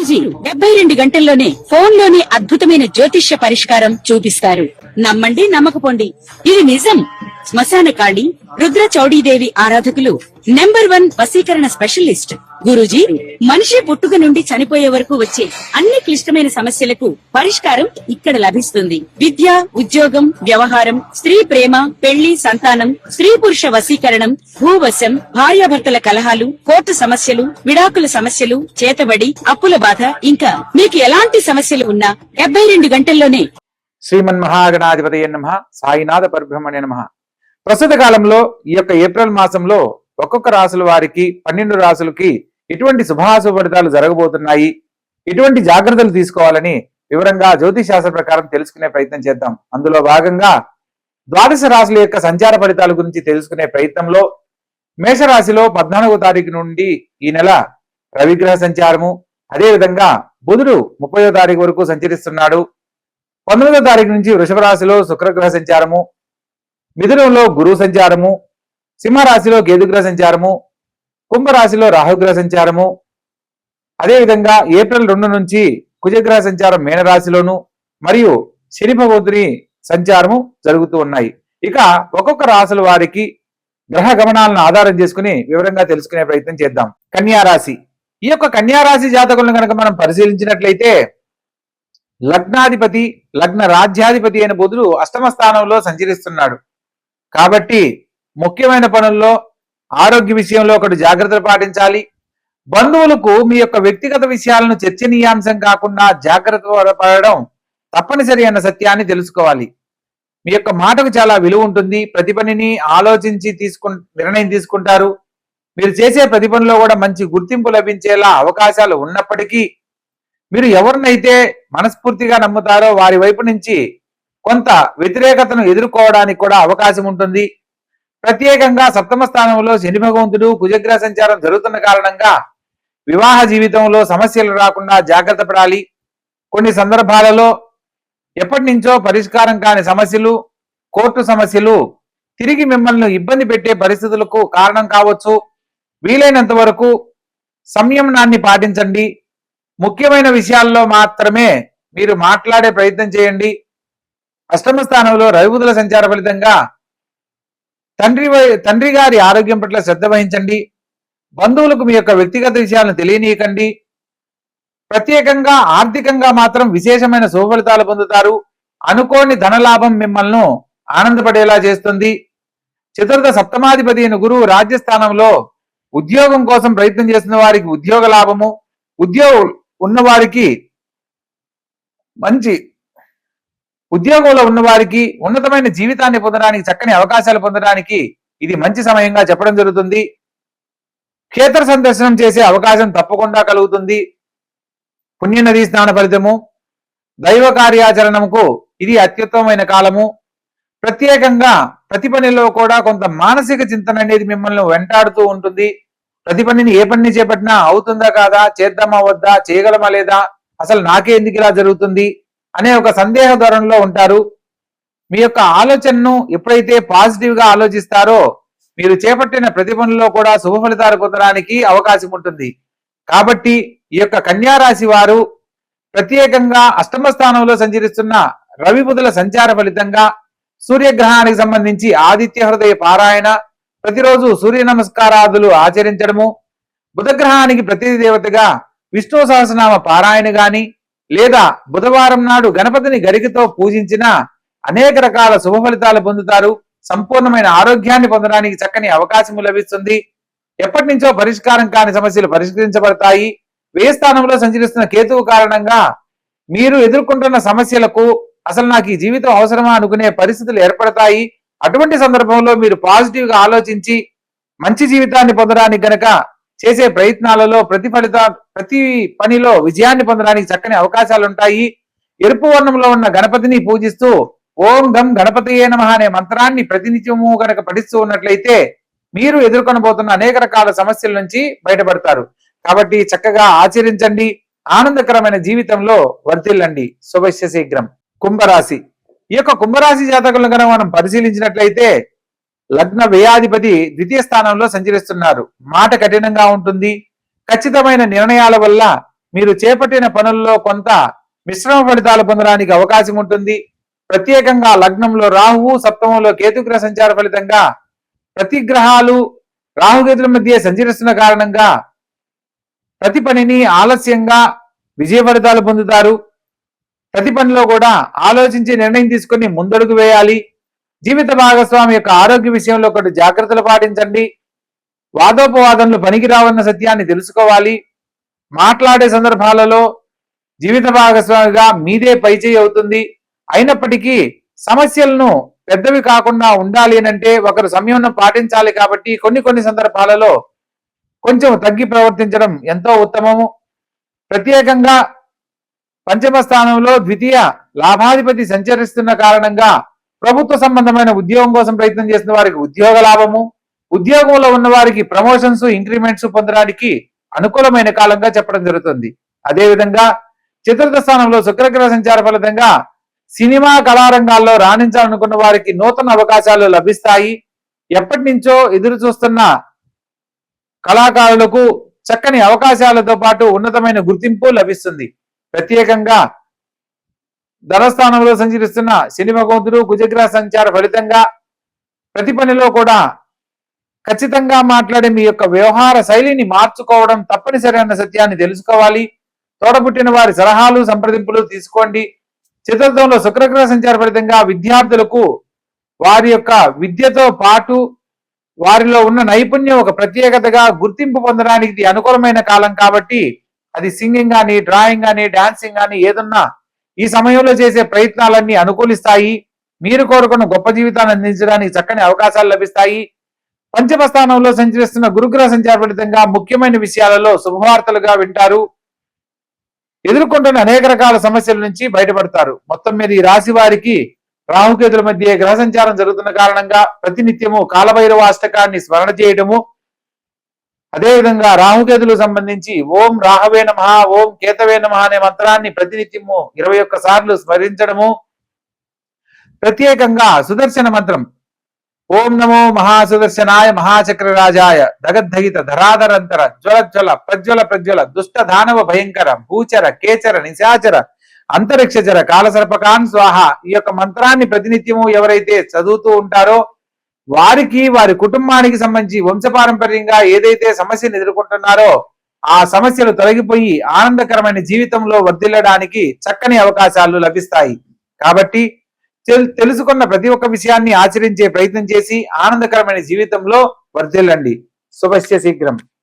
గురూజీ 72 గంటల్లోనే ఫోన్ లోనే అద్భుతమైన జ్యోతిష్య పరిష్కారం చూపిస్తారు. నమ్మండి, నమ్మకపోండి, ఇది నిజం. శ్మశాన కాళి రుద్ర చౌడీదేవి ఆరాధకులు నంబర్ 1 వశీకరణ స్పెషలిస్ట్ గురూజీ. మనిషి పుట్టుక నుండి చనిపోయే వరకు వచ్చే అన్ని క్లిష్టమైన సమస్యలకు పరిష్కారం ఇక్కడ లభిస్తుంది. విద్య, ఉద్యోగం, వ్యవహారం, స్త్రీ ప్రేమ, పెళ్లి, సంతానం, స్త్రీ పురుష వశీకరణం, భూవశం, భార్యాభర్తల కలహాలు, కోర్టు సమస్యలు, విడాకుల సమస్యలు, చేతబడి, అప్పుల బాధ, ఇంకా మీకు ఎలాంటి సమస్యలు ఉన్నా 72 గంటల్లోనే. శ్రీమన్ మహాగణాధిపతయ నమః. సాయినాథ పరబ్రహ్మణ్య నమః. ప్రస్తుత కాలంలో ఈ యొక్క ఏప్రిల్ మాసంలో ఒక్కొక్క రాశుల వారికి 12 రాశులకి ఎటువంటి శుభాశుభ ఫలితాలు జరగబోతున్నాయి, ఎటువంటి జాగ్రత్తలు తీసుకోవాలని వివరంగా జ్యోతిష్ శాస్త్ర ప్రకారం తెలుసుకునే ప్రయత్నం చేద్దాం. అందులో భాగంగా ద్వాదశ రాశుల యొక్క సంచార ఫలితాల గురించి తెలుసుకునే ప్రయత్నంలో మేషరాశిలో 14వ తారీఖు నుండి ఈ నెల రవిగ్రహ సంచారము, అదేవిధంగా బుధుడు 30వ తారీఖు వరకు సంచరిస్తున్నాడు. 19వ తారీఖు నుంచి వృషభ రాశిలో శుక్రగ్రహ సంచారము, మిథునంలో గురువు సంచారము, సింహరాశిలో కేతుగ్రహ సంచారము, కుంభరాశిలో రాహుగ్రహ సంచారము, అదేవిధంగా ఏప్రిల్ 2 నుంచి కుజగ్రహ సంచారం మీనరాశిలోను మరియు శని భగవంతుని సంచారము జరుగుతూ ఉన్నాయి. ఇక ఒక్కొక్క రాశుల వారికి గ్రహ గమనాలను ఆధారం చేసుకుని వివరంగా తెలుసుకునే ప్రయత్నం చేద్దాం. కన్యారాశి. ఈ యొక్క కన్యారాశి జాతకులను కనుక మనం పరిశీలించినట్లయితే లగ్నాధిపతి, లగ్న రాజ్యాధిపతి అయిన బుధుడు అష్టమ స్థానంలో సంచరిస్తున్నాడు. కాబట్టి ముఖ్యమైన పనుల్లో ఆరోగ్య విషయంలో ఒకటి జాగ్రత్తలు పాటించాలి. బంధువులకు మీ యొక్క వ్యక్తిగత విషయాలను చర్చనీయాంశం కాకుండా జాగ్రత్త పడడం తప్పనిసరి అన్న సత్యాన్ని తెలుసుకోవాలి. మీ యొక్క మాటకు చాలా విలువ ఉంటుంది. ప్రతి పనిని ఆలోచించి నిర్ణయం తీసుకుంటారు. మీరు చేసే ప్రతి పనిలో కూడా మంచి గుర్తింపు లభించేలా అవకాశాలు ఉన్నప్పటికీ మీరు ఎవరినైతే మనస్ఫూర్తిగా నమ్ముతారో వారి వైపు నుంచి కొంత వ్యతిరేకతను ఎదుర్కోవడానికి కూడా అవకాశం ఉంటుంది. ప్రత్యేకంగా సప్తమ స్థానంలో శని భగవంతుడు కుజగ్రహ సంచారం జరుగుతున్న కారణంగా వివాహ జీవితంలో సమస్యలు రాకుండా జాగ్రత్త పడాలి. కొన్ని సందర్భాలలో ఎప్పటి నుంచో పరిష్కారం కాని సమస్యలు, కోర్టు సమస్యలు తిరిగి మిమ్మల్ని ఇబ్బంది పెట్టే పరిస్థితులకు కారణం కావచ్చు. వీలైనంత వరకు సంయమనాన్ని పాటించండి. ముఖ్యమైన విషయాల్లో మాత్రమే మీరు మాట్లాడే ప్రయత్నం చేయండి. అష్టమ స్థానంలో రవిబుధుల సంచార ఫలితంగా తండ్రి గారి ఆరోగ్యం పట్ల శ్రద్ధ వహించండి. బంధువులకు మీ యొక్క వ్యక్తిగత విషయాలను తెలియనీయకండి. ప్రత్యేకంగా ఆర్థికంగా మాత్రం విశేషమైన శుభ ఫలితాలు పొందుతారు. అనుకోని ధనలాభం మిమ్మల్ని ఆనందపడేలా చేస్తుంది. చతుర్థ సప్తమాధిపతి అయిన గురువు రాజ్యస్థానంలో ఉద్యోగం కోసం ప్రయత్నం చేస్తున్న వారికి ఉద్యోగ లాభము, ఉద్యోగం ఉన్నవారికి ఉద్యోగంలో ఉన్నవారికి ఉన్నతమైన జీవితాన్ని పొందడానికి, చక్కని అవకాశాలు పొందడానికి ఇది మంచి సమయంగా చెప్పడం జరుగుతుంది. క్షేత్ర సందర్శనం చేసే అవకాశం తప్పకుండా కలుగుతుంది. పుణ్యనదీ స్నాన ఫలితము, దైవ కార్యాచరణకు ఇది అత్యుత్తమమైన కాలము. ప్రత్యేకంగా ప్రతి పనిలో కూడా కొంత మానసిక చింతన అనేది మిమ్మల్ని వెంటాడుతూ ఉంటుంది. ప్రతి పనిని ఏ పనిని చేపట్టినా అవుతుందా కాదా, చేద్దామా వద్దా, చేయగలమా లేదా, అసలు నాకే ఎందుకు ఇలా జరుగుతుంది అనే ఒక సందేహ ధోరణిలో ఉంటారు. మీ యొక్క ఆలోచనను ఎప్పుడైతే పాజిటివ్ గా ఆలోచిస్తారో మీరు చేపట్టిన ప్రతి పనిలో కూడా శుభ ఫలితాలు పొందడానికి అవకాశం ఉంటుంది. కాబట్టి ఈ యొక్క కన్యారాశి వారు ప్రత్యేకంగా అష్టమ స్థానంలో సంచరిస్తున్న రవి బుధుల సంచార ఫలితంగా సూర్యగ్రహానికి సంబంధించి ఆదిత్య హృదయ పారాయణ, ప్రతిరోజు సూర్య నమస్కారాదులు ఆచరించడము, బుధగ్రహానికి ప్రతి దేవతగా విష్ణు సహస్రనామ పారాయణ గాని లేదా బుధవారం నాడు గణపతిని గరికతో పూజించిన అనేక రకాల శుభ ఫలితాలు పొందుతారు. సంపూర్ణమైన ఆరోగ్యాన్ని పొందడానికి చక్కని అవకాశం లభిస్తుంది. ఎప్పటి నుంచో పరిష్కారం కాని సమస్యలు పరిష్కరించబడతాయి. వ్యయ స్థానంలో సంచరిస్తున్న కేతువు కారణంగా మీరు ఎదుర్కొంటున్న సమస్యలకు అసలు నాకు ఈ జీవితం అవసరమా అనుకునే పరిస్థితులు ఏర్పడతాయి. అటువంటి సందర్భంలో మీరు పాజిటివ్ గా ఆలోచించి మంచి జీవితాన్ని పొందడానికి గనక చేసే ప్రయత్నాలలో ప్రతి పనిలో విజయాన్ని పొందడానికి చక్కని అవకాశాలు ఉంటాయి. ఎరుపు వర్ణంలో ఉన్న గణపతిని పూజిస్తూ ఓం గం గణపతియే నమః అనే మంత్రాన్ని ప్రతినిత్యము గనక పఠిస్తూ ఉన్నట్లయితే మీరు ఎదుర్కొనబోతున్న అనేక రకాల సమస్యల నుంచి బయటపడతారు. కాబట్టి చక్కగా ఆచరించండి. ఆనందకరమైన జీవితంలో వర్ధిల్లండి. శుభస్య శీఘ్రం. కుంభరాశి. ఈ యొక్క కుంభరాశి జాతకులను కనుక మనం పరిశీలించినట్లయితే లగ్న వ్యయాధిపతి ద్వితీయ స్థానంలో సంచరిస్తున్నారు. మాట కఠినంగా ఉంటుంది. ఖచ్చితమైన నిర్ణయాల వల్ల మీరు చేపట్టిన పనుల్లో కొంత మిశ్రమ ఫలితాలు పొందడానికి అవకాశం ఉంటుంది. ప్రత్యేకంగా లగ్నంలో రాహువు, సప్తమంలో కేతుగ్రహ సంచార ఫలితంగా ప్రతి గ్రహాలు రాహుకేతుల మధ్య సంచరిస్తున్న కారణంగా ప్రతి పనిని ఆలస్యంగా విజయ ఫలితాలు పొందుతారు. ప్రతి పనిలో కూడా ఆలోచించి నిర్ణయం తీసుకుని ముందడుగు వేయాలి. జీవిత భాగస్వామి యొక్క ఆరోగ్య విషయంలో కొన్ని జాగ్రత్తలు పాటించండి. వాదోపవాదనలు పనికి రావన్న సత్యాన్ని తెలుసుకోవాలి. మాట్లాడే సందర్భాలలో జీవిత భాగస్వామిగా మీదే పైచేయి అవుతుంది. అయినప్పటికీ సమస్యలను పెద్దవి కాకుండా ఉండాలి అంటే ఒకరు సంయమనం పాటించాలి. కాబట్టి కొన్ని సందర్భాలలో కొంచెం తగ్గి ప్రవర్తించడం ఎంతో ఉత్తమము. ప్రత్యేకంగా పంచమ స్థానంలో ద్వితీయ లాభాధిపతి సంచరిస్తున్న కారణంగా ప్రభుత్వ సంబంధమైన ఉద్యోగం కోసం ప్రయత్నం చేసిన వారికి ఉద్యోగ లాభము, ఉద్యోగంలో ఉన్న వారికి ప్రమోషన్స్, ఇంక్రిమెంట్స్ పొందడానికి అనుకూలమైన కాలంగా చెప్పడం జరుగుతుంది. అదేవిధంగా చతుర్థ స్థానంలో శుక్రగ్రహ సంచార ఫలితంగా సినిమా కళారంగాల్లో రాణించాలనుకున్న వారికి నూతన అవకాశాలు లభిస్తాయి. ఎప్పటి నుంచో ఎదురు చూస్తున్న కళాకారులకు చక్కని అవకాశాలతో పాటు ఉన్నతమైన గుర్తింపు లభిస్తుంది. ప్రత్యేకంగా ధనస్థానంలో సంచరిస్తున్న శని భగవంతుడు కుజగ్రహ సంచార ఫలితంగా ప్రతి పనిలో కూడా ఖచ్చితంగా మాట్లాడే మీ యొక్క వ్యవహార శైలిని మార్చుకోవడం తప్పనిసరి అన్న సత్యాన్ని తెలుసుకోవాలి. తోడబుట్టిన వారి సలహాలు, సంప్రదింపులు తీసుకోండి. చతుర్థంలో శుక్రగ్రహ సంచార ఫలితంగా విద్యార్థులకు వారి యొక్క విద్యతో పాటు వారిలో ఉన్న నైపుణ్యం ఒక ప్రత్యేకతగా గుర్తింపు పొందడానికి ఇది అనుకూలమైన కాలం. కాబట్టి అది సింగింగ్ కానీ, డ్రాయింగ్ కానీ, డాన్సింగ్ కానీ ఏదన్నా ఈ సమయంలో చేసే ప్రయత్నాలన్నీ అనుకూలిస్తాయి. మీరు కోరుకున్న గొప్ప జీవితాన్ని అందించడానికి చక్కని అవకాశాలు లభిస్తాయి. పంచమ స్థానంలో సంచరిస్తున్న గురుగ్రహ సంచార ఫలితంగా ముఖ్యమైన విషయాలలో శుభవార్తలుగా వింటారు. ఎదుర్కొంటున్న అనేక రకాల సమస్యల నుంచి బయటపడతారు. మొత్తం మీద ఈ రాశి వారికి రాహుకేతుల మధ్య గ్రహ సంచారం జరుగుతున్న కారణంగా ప్రతినిత్యము కాలభైరవ అష్టకాన్ని స్మరణ చేయడము, అదేవిధంగా రాహుకేతులకు సంబంధించి ఓం రాహవే నమః, ఓం కేతవే నమః అనే మంత్రాన్ని ప్రతినిత్యము 21 సార్లు స్మరించడము, ప్రత్యేకంగా సుదర్శన మంత్రం ఓం నమో మహాసుదర్శనాయ మహాచక్రరాజాయ దగద్ధగిత ధరాధరంతర జ్వల ప్రజ్వల ప్రజ్వల దుష్ట దానవ భయంకర భూచర కేచర నిశాచర అంతరిక్షచర కాలసర్పకాన్ స్వాహ. ఈ యొక్క మంత్రాన్ని ప్రతినిత్యము ఎవరైతే చదువుతూ ఉంటారో వారికి, వారి కుటుంబానికి సంబంధించి వంశపారంపర్యంగా ఏదైతే సమస్యను ఎదుర్కొంటున్నారో ఆ సమస్యలు తొలగిపోయి ఆనందకరమైన జీవితంలో వర్ధిల్లడానికి చక్కని అవకాశాలు లభిస్తాయి. కాబట్టి తెలుసుకున్న ప్రతి ఒక్క విషయాన్ని ఆచరించే ప్రయత్నం చేసి ఆనందకరమైన జీవితంలో వర్ధిల్లండి. శుభస్య శీఘ్రం.